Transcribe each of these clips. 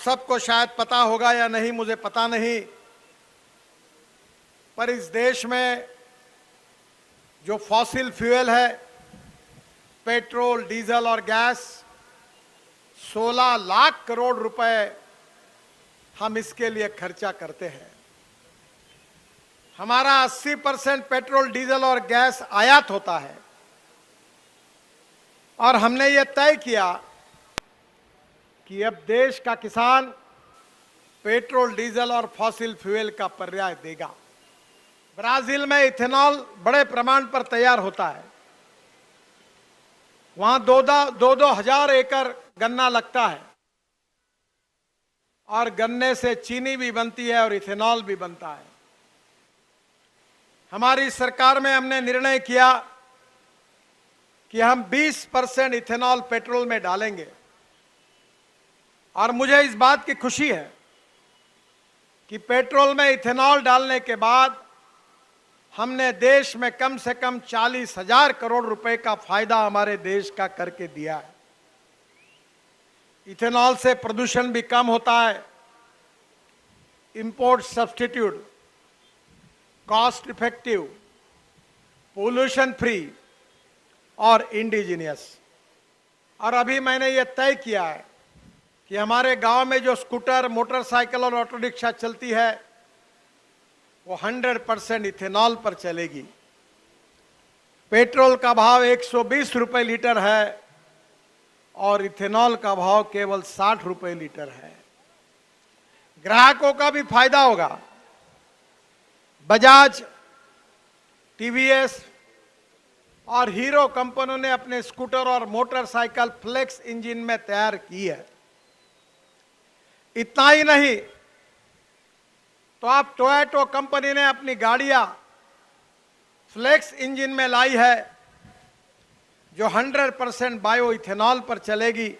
सबको शायद पता होगा या नहीं, मुझे पता नहीं, पर इस देश में जो फॉसिल फ्यूल है, पेट्रोल, डीजल और गैस, 16 लाख करोड़ रुपए हम इसके लिए खर्चा करते हैं। हमारा 80% पेट्रोल, डीजल और गैस आयात होता है और हमने ये तय किया कि अब देश का किसान पेट्रोल, डीजल और फॉसिल फ्यूल का पर्याय देगा। ब्राजील में इथेनॉल बड़े प्रमाण पर तैयार होता है। वहां दो हजार एकड़ गन्ना लगता है और गन्ने से चीनी भी बनती है और इथेनॉल भी बनता है। हमारी सरकार में हमने निर्णय किया कि हम 20% इथेनॉल पेट्रोल में डालेंगे और मुझे इस बात की खुशी है कि पेट्रोल में इथेनॉल डालने के बाद हमने देश में कम से कम 40,000 करोड़ रुपए का फायदा हमारे देश का करके दिया है। इथेनॉल से प्रदूषण भी कम होता है, import substitute, cost effective, pollution free और इंडिजिनियस। और अभी मैंने ये तय किया है कि हमारे गांव में जो स्कूटर, मोटरसाइकिल और ऑटो रिक्शा चलती है वो 100% इथेनॉल पर चलेगी। पेट्रोल का भाव 120 रुपए लीटर है और इथेनॉल का भाव केवल 60 रुपए लीटर है। ग्राहकों का भी फायदा होगा। बजाज, टीवीएस और हीरो कंपनियों ने अपने स्कूटर और मोटरसाइकिल फ्लेक्स इंजन में तैयार की है। इतना ही नहीं तो अब टोयोटा कंपनी ने अपनी गाड़ियां फ्लेक्स इंजन में लाई है जो 100% बायो इथेनॉल पर चलेगी।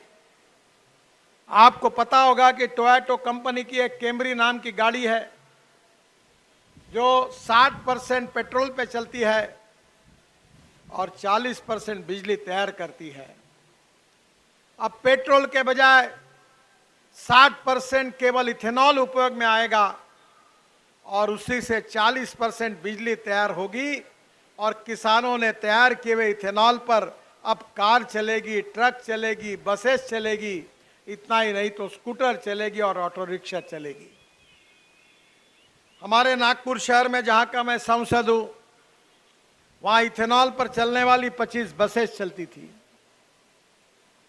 आपको पता होगा कि टोयोटा कंपनी की एक कैमरी नाम की गाड़ी है जो 60% पेट्रोल पे चलती है और 40% बिजली तैयार करती है। अब पेट्रोल के बजाय 60% केवल इथेनॉल उपयोग में आएगा और उसी से 40% बिजली तैयार होगी और किसानों ने तैयार किए हुए इथेनॉल पर अब कार चलेगी, ट्रक चलेगी, बसेस चलेगी। इतना ही नहीं तो स्कूटर चलेगी और ऑटो रिक्शा चलेगी। हमारे नागपुर शहर में, जहां का मैं सांसद हूं, वहां इथेनॉल पर चलने वाली 25 बसेस चलती थी।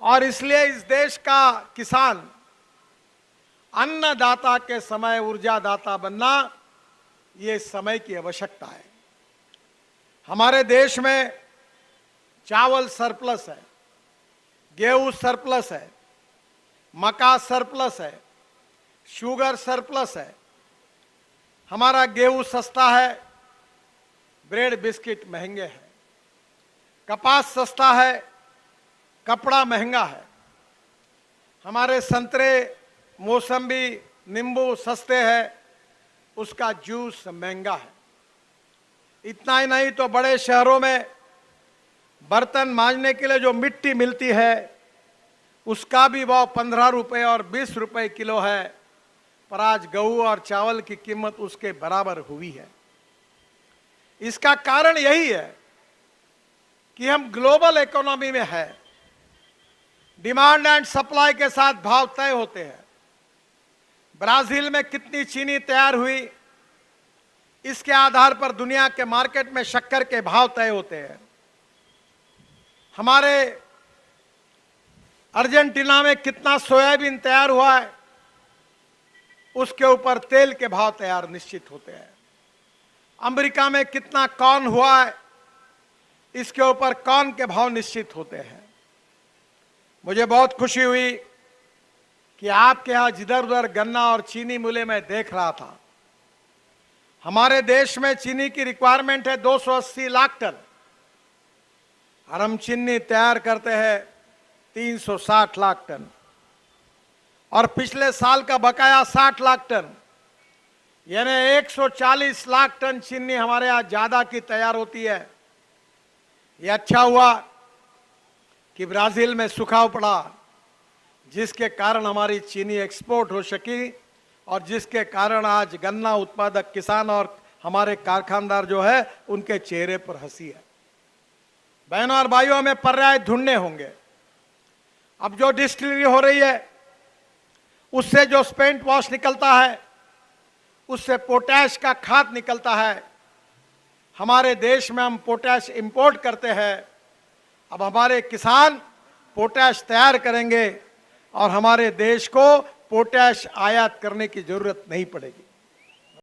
और इसलिए इस देश का किसान अन्नदाता के समय ऊर्जादाता बनना ये समय की आवश्यकता है। हमारे देश में चावल सरप्लस है, गेहूं सरप्लस है, मक्का सरप्लस है, शुगर सरप्लस है। हमारा गेहूं सस्ता है, ब्रेड बिस्किट महंगे हैं। कपास सस्ता है, कपड़ा महंगा है। हमारे संतरे, मौसम्बी, नींबू सस्ते हैं, उसका जूस महंगा है। इतना ही नहीं तो बड़े शहरों में बर्तन मांजने के लिए जो मिट्टी मिलती है उसका भी भाव 15 रुपए और 20 रुपए किलो है, पर आज गेहूं और चावल की कीमत उसके बराबर हुई है। इसका कारण यही है कि हम ग्लोबल इकोनॉमी में है। डिमांड एंड सप्लाई के साथ भाव तय होते हैं। ब्राजील में कितनी चीनी तैयार हुई, इसके आधार पर दुनिया के मार्केट में शक्कर के भाव तय होते हैं। हमारे अर्जेंटीना में कितना सोयाबीन तैयार हुआ है, उसके ऊपर तेल के भाव तैयार निश्चित होते हैं। अमेरिका में कितना कॉर्न हुआ है, इसके ऊपर कॉर्न के भाव निश्चित होते हैं। मुझे बहुत खुशी हुई कि आपके यहां जिधर उधर गन्ना और चीनी मिले मैं देख रहा था। हमारे देश में चीनी की रिक्वायरमेंट है 280 लाख टन और हम चीनी तैयार करते हैं 360 लाख टन और पिछले साल का बकाया 60 लाख टन, यानी 140 लाख टन चीनी हमारे यहाँ ज्यादा की तैयार होती है। यह अच्छा हुआ कि ब्राजील में सूखा पड़ा, जिसके कारण हमारी चीनी एक्सपोर्ट हो सकी और जिसके कारण आज गन्ना उत्पादक किसान और हमारे कारखानदार जो है उनके चेहरे पर हंसी है। बहनों और भाइयों, हमें पर्याय ढूंढने होंगे। अब जो डिस्टिलरी हो रही है उससे जो स्पेंट वॉश निकलता है, उससे पोटैश का खाद निकलता है। हमारे देश में हम पोटैश इंपोर्ट करते हैं। अब हमारे किसान पोटैश तैयार करेंगे और हमारे देश को पोटैश आयात करने की जरूरत नहीं पड़ेगी।